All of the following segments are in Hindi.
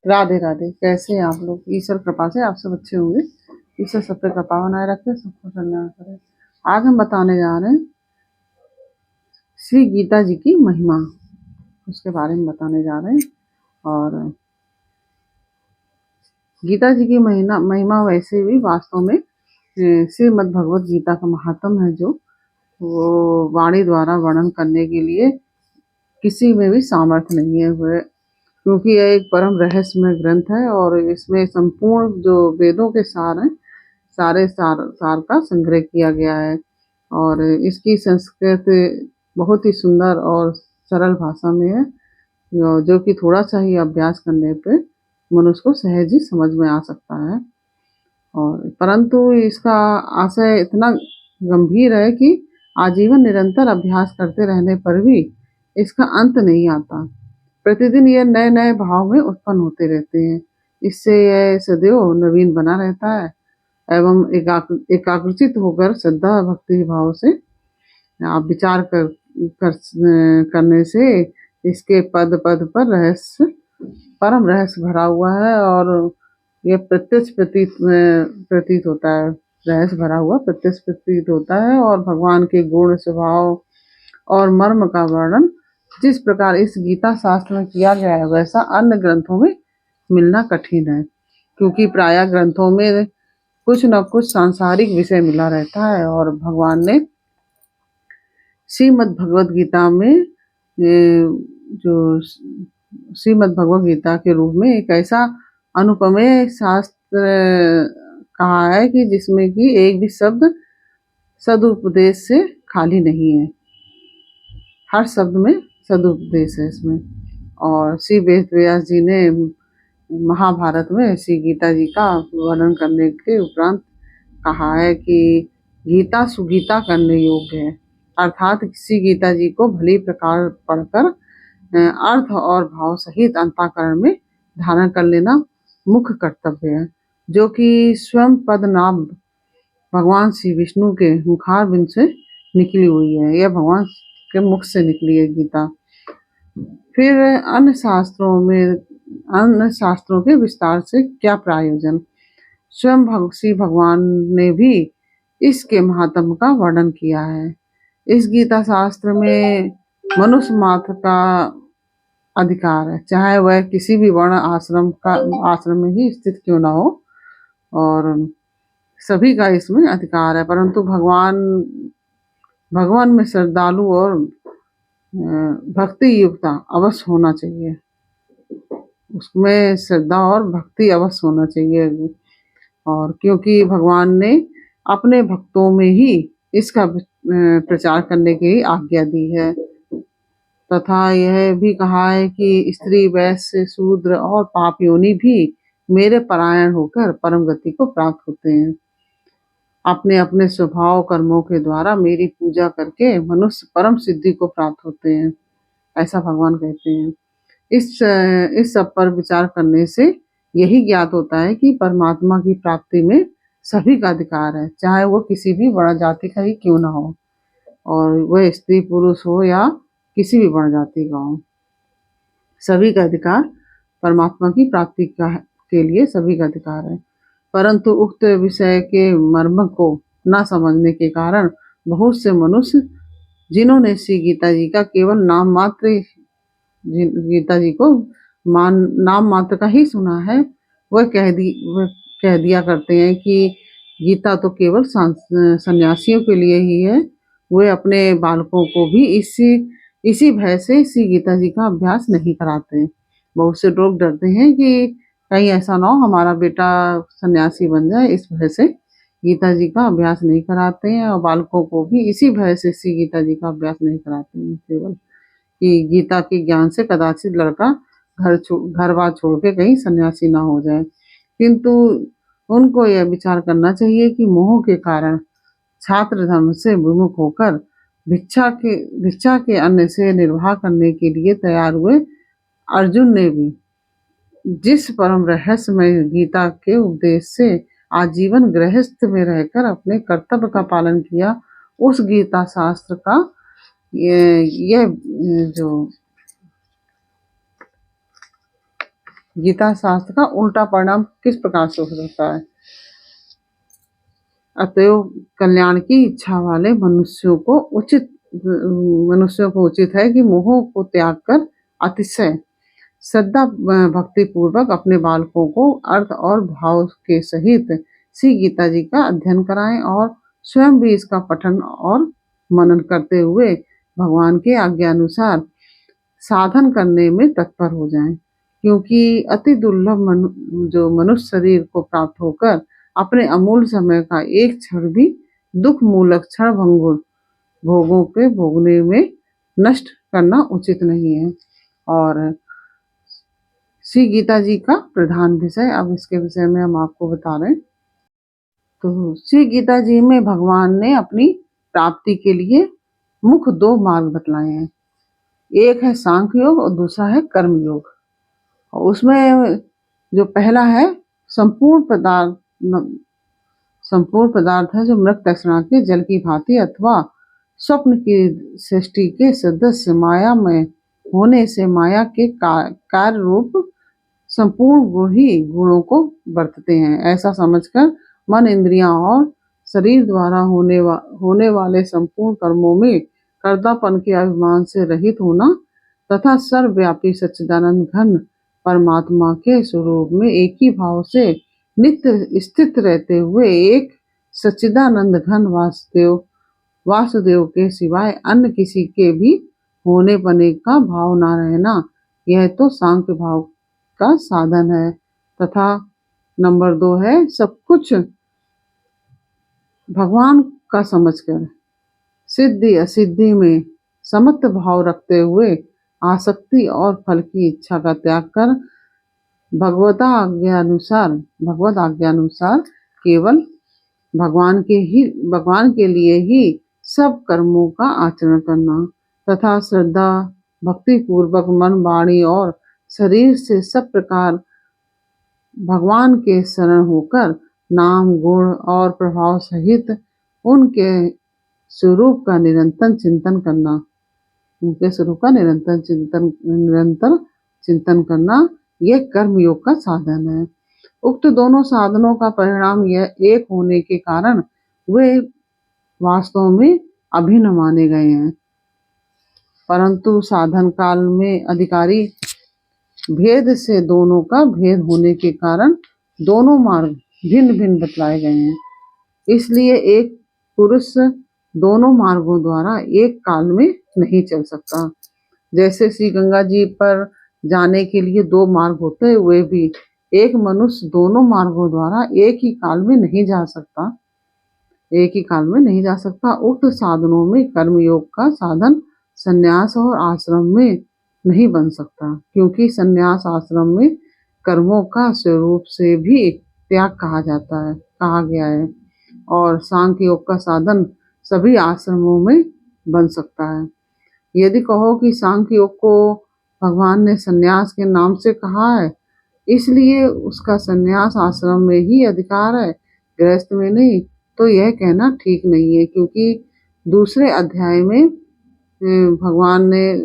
राधे राधे। कैसे हैं आप लोग? ईश्वर कृपा से आप सब अच्छे होंगे। ईश्वर सब पे कृपा बनाए रखे, सबको कल्याण करे। आज हम बताने जा रहे हैं श्री गीता जी की महिमा, उसके बारे में बताने जा रहे हैं। और गीता जी की महिमा वैसे भी वास्तव में श्रीमद् भगवत गीता का महात्म है, जो वो वाणी द्वारा वर्णन करने के लिए किसी में भी सामर्थ्य नहीं है हुए, क्योंकि यह एक परम रहस्यमय ग्रंथ है और इसमें संपूर्ण जो वेदों के सार हैं, सारे सार का संग्रह किया गया है। और इसकी संस्कृत बहुत ही सुंदर और सरल भाषा में है, जो कि थोड़ा सा ही अभ्यास करने पे मनुष्य को सहज ही समझ में आ सकता है। और परंतु इसका आशय इतना गंभीर है कि आजीवन निरंतर अभ्यास करते रहने पर भी इसका अंत नहीं आता। प्रतिदिन ये नए नए भाव में उत्पन्न होते रहते हैं। इससे यह सदैव नवीन बना रहता है एवं एकाग्रचित होकर श्रद्धा भक्ति भाव से आप विचार कर करने से इसके पद पद पर परम रहस्य भरा हुआ है। और ये प्रत्यक्ष प्रतीत होता है, रहस्य भरा हुआ प्रत्यक्ष प्रतीत होता है। और भगवान के गुण स्वभाव और मर्म का वर्णन जिस प्रकार इस गीता शास्त्र में किया गया है, वैसा अन्य ग्रंथों में मिलना कठिन है, क्योंकि प्रायः ग्रंथों में कुछ न कुछ सांसारिक विषय मिला रहता है। और भगवान ने श्रीमद् भगवत गीता में जो श्रीमद् भगवत गीता के रूप में एक ऐसा अनुपमेय शास्त्र कहा है कि जिसमें कि एक भी शब्द सदुपदेश से खाली नहीं है। हर शब्द में सदुपदेश है इसमें। और श्री वेद व्यास जी ने महाभारत में श्री गीता जी का वर्णन करने के उपरांत कहा है कि गीता सुगीता करने योग्य है, अर्थात किसी गीता जी को भली प्रकार पढ़कर अर्थ और भाव सहित अंतःकरण में धारण कर लेना मुख्य कर्तव्य है, जो कि स्वयं पद्मनाभ भगवान श्री विष्णु के मुखार बिंद से निकली हुई है। यह भगवान के मुख से निकली है गीता। फिर अन्य शास्त्रों के विस्तार से क्या प्रयोजन? स्वयं श्री भगवान ने भी इसके महात्म का वर्णन किया है। इस गीता शास्त्र में मनुष्य मात्र का अधिकार है, चाहे वह किसी भी वर्ण आश्रम में ही स्थित क्यों ना हो, और सभी का इसमें अधिकार है। परंतु भगवान में श्रद्धालु और भक्ति युक्ता अवश्य होना चाहिए, उसमें श्रद्धा और भक्ति अवश्य होना चाहिए। और क्योंकि भगवान ने अपने भक्तों में ही इसका प्रचार करने की आज्ञा दी है, तथा यह भी कहा है कि स्त्री वैश्य शूद्र और पाप योनि भी मेरे परायण होकर परम गति को प्राप्त होते हैं। अपने अपने स्वभाव कर्मों के द्वारा मेरी पूजा करके मनुष्य परम सिद्धि को प्राप्त होते हैं, ऐसा भगवान कहते हैं। इस सब पर विचार करने से यही ज्ञात होता है कि परमात्मा की प्राप्ति में सभी का अधिकार है, चाहे वो किसी भी वर्ण जाति का ही क्यों ना हो, और वह स्त्री पुरुष हो या किसी भी वर्ण जाति का हो। सभी का अधिकार परमात्मा की प्राप्ति के लिए सभी का अधिकार है। परंतु उक्त विषय के मर्म को न समझने के कारण बहुत से मनुष्य, जिन्होंने श्री गीता जी का केवल नाम मात्र का ही सुना है, वह कह दिया करते हैं कि गीता तो केवल सन्यासियों के लिए ही है। वे अपने बालकों को भी इसी भय से श्री गीता जी का अभ्यास नहीं कराते। बहुत से लोग डरते हैं कि कहीं ऐसा ना हो हमारा बेटा सन्यासी बन जाए, इस भय से गीता जी का अभ्यास नहीं कराते हैं। और बालकों को भी इसी भय से श्री गीता जी का अभ्यास नहीं कराते हैं, केवल कि गीता के ज्ञान से कदाचित लड़का घर बार छोड़ के कहीं सन्यासी ना हो जाए। किंतु उनको यह विचार करना चाहिए कि मोह के कारण छात्र धर्म से विमुख होकर भिक्षा के अन्न से निर्वाह करने के लिए तैयार हुए अर्जुन ने भी जिस परम रहस्यमय गीता के उपदेश से आजीवन गृहस्थ में रहकर अपने कर्तव्य का पालन किया, उस गीता शास्त्र का ये जो गीता शास्त्र का उल्टा परिणाम किस प्रकार से हो सकता है। अतएव कल्याण की इच्छा वाले मनुष्यों को उचित है कि मोह को त्याग कर अतिशय श्रद्धा भक्ति पूर्वक अपने बालकों को अर्थ और भाव के सहित श्री गीता जी का अध्ययन कराएं और स्वयं भी इसका पठन और मनन करते हुए भगवान के आज्ञानुसार साधन करने में तत्पर हो जाएं, क्योंकि अति दुर्लभ जो मनुष्य शरीर को प्राप्त होकर अपने अमूल्य समय का एक क्षण भी दुख मूलक क्षण भंगुर भोगों के भोगने में नष्ट करना उचित नहीं है। और श्री गीता जी का प्रधान विषय, अब इसके विषय में हम आपको बता रहे हैं। तो श्री गीता जी में भगवान ने अपनी प्राप्ति के लिए मुख्य 2 मार्ग बतलाए हैं। एक है सांख्य योग और दूसरा है कर्म योग। और उसमें जो पहला है संपूर्ण पदार्थ है जो मृत तृष्णा के जल की भांति अथवा स्वप्न की सृष्टि के सदस्य माया में होने से माया के कार्य रूप संपूर्ण गुण ही गुणों को बरतते हैं। ऐसा समझकर मन, इंद्रियां और शरीर द्वारा होने वाले संपूर्ण कर्मों में कर्तापन के अभिमान से रहित होना तथा सर्वव्यापी सच्चिदानंद घन परमात्मा के स्वरूप में एक ही भाव से नित्य स्थित रहते हुए एक सच्चिदानंद घन वासुदेव के सिवाय अन्य किसी के भी होने बने का भाव न रहना, यह तो सांख्य भाव का साधन है। तथा नंबर 2 है सब कुछ भगवान का समझकर सिद्धि असिद्धि में समत्व भाव रखते हुए आसक्ति और फल की इच्छा का त्याग कर भगवत आज्ञानुसार केवल भगवान के लिए ही सब कर्मों का आचरण करना तथा श्रद्धा भक्ति पूर्वक मन, वाणी और शरीर से सब प्रकार भगवान के शरण होकर नाम, गुण और प्रभाव सहित उनके स्वरूप का निरंतर चिंतन करना यह कर्म योग का साधन है। उक्त दोनों साधनों का परिणाम यह एक होने के कारण वे वास्तव में अभिन्न माने गए हैं, परंतु साधन काल में अधिकारी भेद से दोनों का भेद होने के कारण दोनों मार्ग भिन्न भिन्न बतलाए गए हैं। इसलिए एक पुरुष दोनों मार्गों द्वारा एक काल में नहीं चल सकता। जैसे श्री गंगा जी पर जाने के लिए 2 मार्ग होते हुए भी एक मनुष्य दोनों मार्गों द्वारा एक ही काल में नहीं जा सकता। उक्त साधनों में कर्म योग का साधन संन्यास और आश्रम में नहीं बन सकता, क्योंकि संन्यास आश्रम में कर्मों का स्वरूप से भी त्याग कहा गया है और सांख्य योग का साधन सभी आश्रमों में बन सकता है। यदि कहो कि सांख्य योग को भगवान ने संन्यास के नाम से कहा है, इसलिए उसका संन्यास आश्रम में ही अधिकार है, गृहस्थ में नहीं, तो यह कहना ठीक नहीं है, क्योंकि दूसरे अध्याय में भगवान ने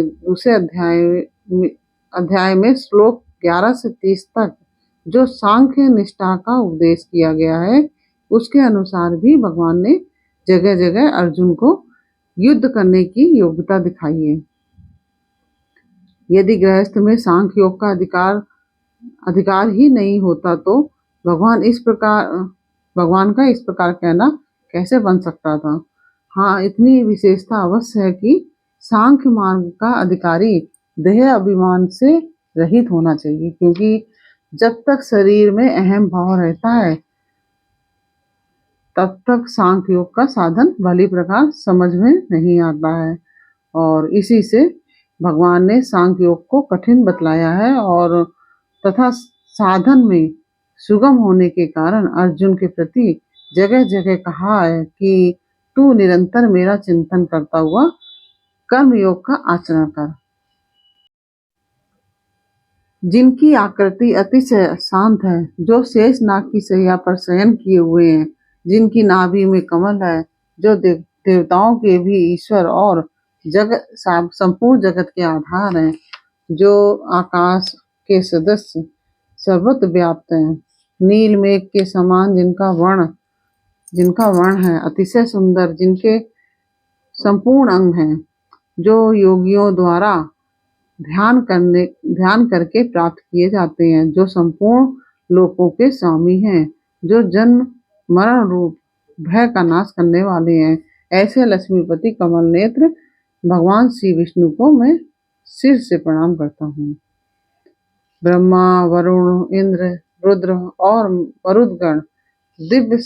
दूसरे अध्याय में श्लोक 11 से 30 तक जो सांख्य निष्ठा का उपदेश किया गया है, उसके अनुसार भी भगवान ने जगह जगह अर्जुन को युद्ध करने की योग्यता दिखाई है। यदि गृहस्थ में सांख्य योग का अधिकार ही नहीं होता तो भगवान का इस प्रकार कहना कैसे बन सकता था। हाँ, इतनी विशेषता अवश्य है कि सांख्य मार्ग का अधिकारी देह अभिमान से रहित होना चाहिए, क्योंकि जब तक शरीर में अहम भाव रहता है तब तक सांख्य योग का साधन भली प्रकार समझ में नहीं आता है, और इसी से भगवान ने सांख्य योग को कठिन बतलाया है और तथा साधन में सुगम होने के कारण अर्जुन के प्रति जगह जगह कहा है कि तू निरंतर मेरा चिंतन करता हुआ कर्म योग का आचरण कर। जिनकी आकृति अतिशय शांत है, जो शेष नाग की शैया पर शयन किए हुए हैं, जिनकी नाभि में कमल है, जो देवताओं के भी ईश्वर और संपूर्ण जगत के आधार हैं, जो आकाश के सदस्य सर्वत्र व्याप्त हैं। नील मेघ के समान जिनका वर्ण है अतिशय सुंदर, जिनके संपूर्ण अंग हैं, जो योगियों द्वारा ध्यान करके प्राप्त किए जाते हैं, जो संपूर्ण लोकों के स्वामी हैं, जो जन्म मरण रूप भय का नाश करने वाले हैं, ऐसे लक्ष्मीपति कमल नेत्र भगवान श्री विष्णु को मैं सिर से प्रणाम करता हूँ। ब्रह्मा, वरुण, इंद्र, रुद्र और मरुदगण दिव्य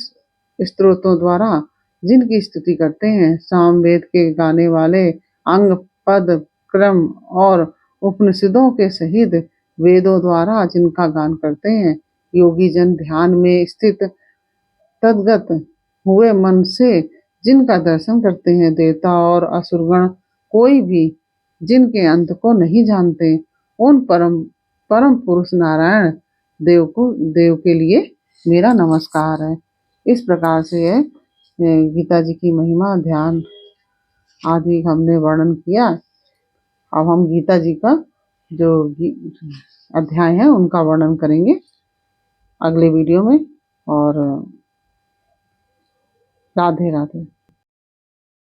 स्तोत्रों द्वारा जिनकी स्तुति करते हैं, सामवेद के गाने वाले अंग, पद, क्रम और उपनिषदों के सहित वेदों द्वारा जिनका गान करते हैं, योगी जन ध्यान में स्थित तद्गत हुए मन से जिनका दर्शन करते हैं, देवता और असुरगण कोई भी जिनके अंत को नहीं जानते, उन परम पुरुष नारायण देव के लिए मेरा नमस्कार है। इस प्रकार से यह गीता जी की महिमा, ध्यान आदि हमने वर्णन किया। अब हम गीता जी का जो अध्याय है उनका वर्णन करेंगे अगले वीडियो में। और राधे राधे।